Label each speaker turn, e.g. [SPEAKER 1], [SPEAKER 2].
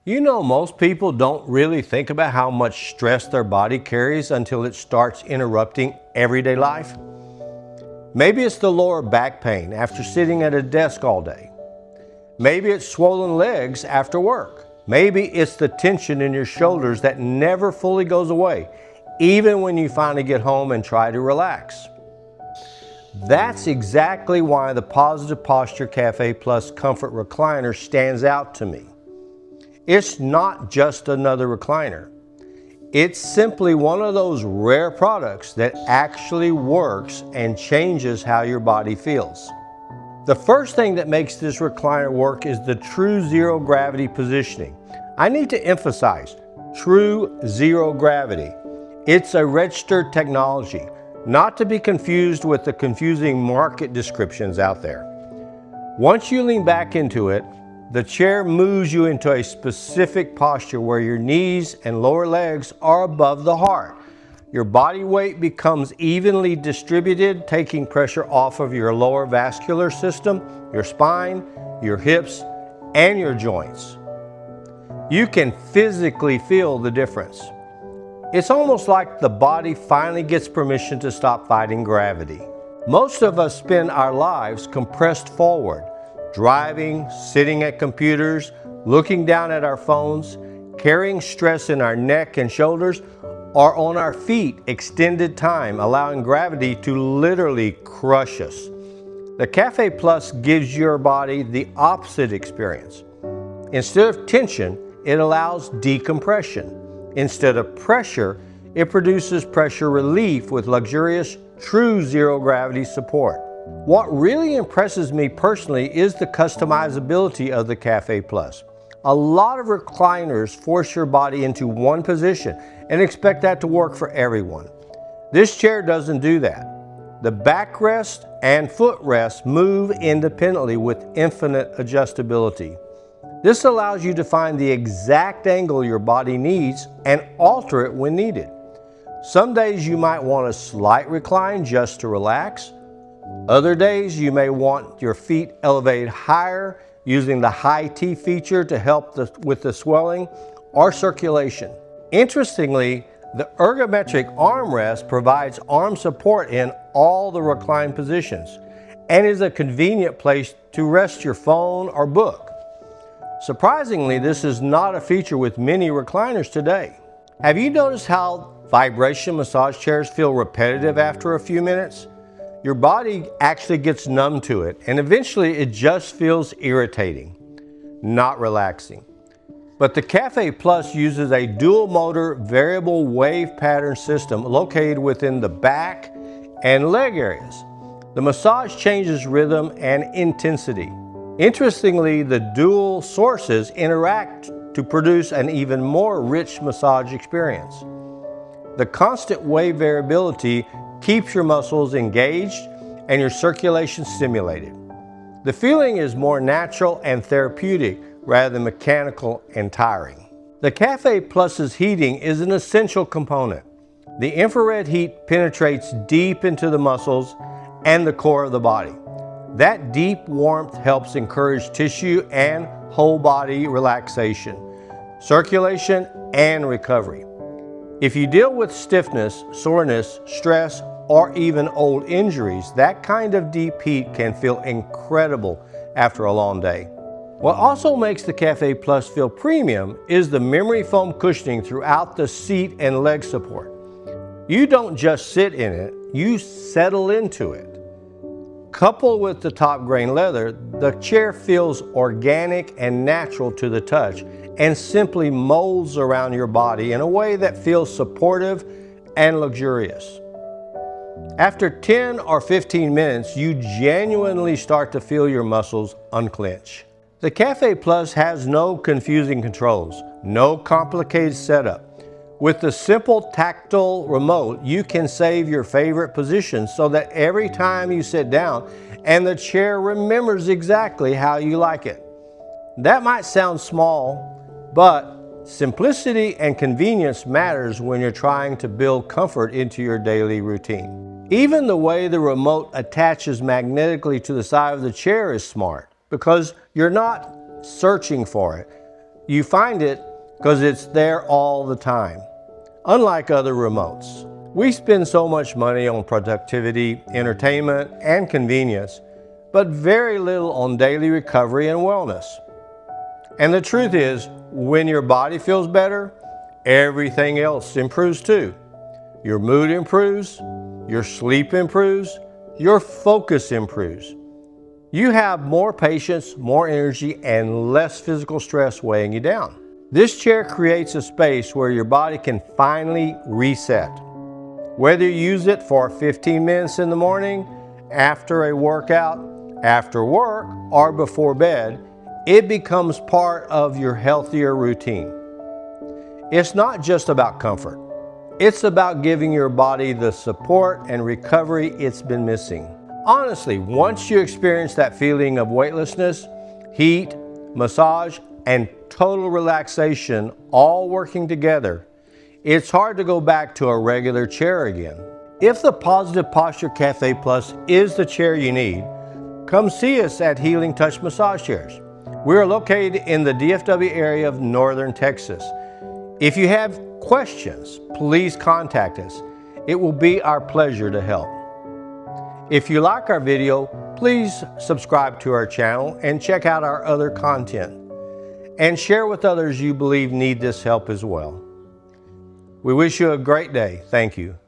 [SPEAKER 1] You know, most people don't really think about how much stress their body carries until it starts interrupting everyday life. Maybe it's the lower back pain after sitting at a desk all day. Maybe it's swollen legs after work. Maybe it's the tension in your shoulders that never fully goes away, even when you finally get home and try to relax. That's exactly why the Positive Posture Café Plus Comfort Recliner stands out to me. It's not just another recliner. It's simply one of those rare products that actually works and changes how your body feels. The first thing that makes this recliner work is the true zero gravity positioning. I need to emphasize, true zero gravity. It's a registered technology, not to be confused with the confusing market descriptions out there. Once you lean back into it, the chair moves you into a specific posture where your knees and lower legs are above the heart. Your body weight becomes evenly distributed, taking pressure off of your lower vascular system, your spine, your hips, and your joints. You can physically feel the difference. It's almost like the body finally gets permission to stop fighting gravity. Most of us spend our lives compressed forward, driving, sitting at computers, looking down at our phones, carrying stress in our neck and shoulders, or on our feet extended time, allowing gravity to literally crush us. The Café Plus gives your body the opposite experience. Instead of tension, it allows decompression. Instead of pressure, it produces pressure relief with luxurious, true zero gravity support. What really impresses me personally is the customizability of the Café Plus. A lot of recliners force your body into one position and expect that to work for everyone. This chair doesn't do that. The backrest and footrest move independently with infinite adjustability. This allows you to find the exact angle your body needs and alter it when needed. Some days you might want a slight recline just to relax. Other days you may want your feet elevated higher using the high T feature to help with the swelling or circulation. Interestingly, the ergometric armrest provides arm support in all the recline positions and is a convenient place to rest your phone or book. Surprisingly, this is not a feature with many recliners today. Have you noticed how vibration massage chairs feel repetitive after a few minutes? Your body actually gets numb to it, and eventually it just feels irritating, not relaxing. But the Café Plus uses a dual motor variable wave pattern system located within the back and leg areas. The massage changes rhythm and intensity. Interestingly, the dual sources interact to produce an even more rich massage experience. The constant wave variability keeps your muscles engaged and your circulation stimulated. The feeling is more natural and therapeutic rather than mechanical and tiring. The Café Plus's heating is an essential component. The infrared heat penetrates deep into the muscles and the core of the body. That deep warmth helps encourage tissue and whole body relaxation, circulation, and recovery. If you deal with stiffness, soreness, stress, or even old injuries, that kind of deep heat can feel incredible after a long day. What also makes the Café Plus feel premium is the memory foam cushioning throughout the seat and leg support. You don't just sit in it, you settle into it. Coupled with the top grain leather, the chair feels organic and natural to the touch and simply molds around your body in a way that feels supportive and luxurious. After 10 or 15 minutes, you genuinely start to feel your muscles unclench. The Café Plus has no confusing controls, no complicated setup. With the simple tactile remote, you can save your favorite position so that every time you sit down and the chair remembers exactly how you like it. That might sound small, but simplicity and convenience matters when you're trying to build comfort into your daily routine. Even the way the remote attaches magnetically to the side of the chair is smart because you're not searching for it. You find it because it's there all the time. Unlike other remotes, we spend so much money on productivity, entertainment, and convenience, but very little on daily recovery and wellness. And the truth is, when your body feels better, everything else improves too. Your mood improves, your sleep improves, your focus improves. You have more patience, more energy, and less physical stress weighing you down. This chair creates a space where your body can finally reset. Whether you use it for 15 minutes in the morning, after a workout, after work, or before bed, it becomes part of your healthier routine. It's not just about comfort. It's about giving your body the support and recovery it's been missing. Honestly, once you experience that feeling of weightlessness, heat, massage, and total relaxation all working together, it's hard to go back to a regular chair again. If the Positive Posture Café Plus is the chair you need, come see us at Healing Touch Massage Chairs. We're located in the DFW area of Northern Texas. If you have questions, please contact us. It will be our pleasure to help. If you like our video, please subscribe to our channel and check out our other content. And share with others you believe need this help as well. We wish you a great day. Thank you.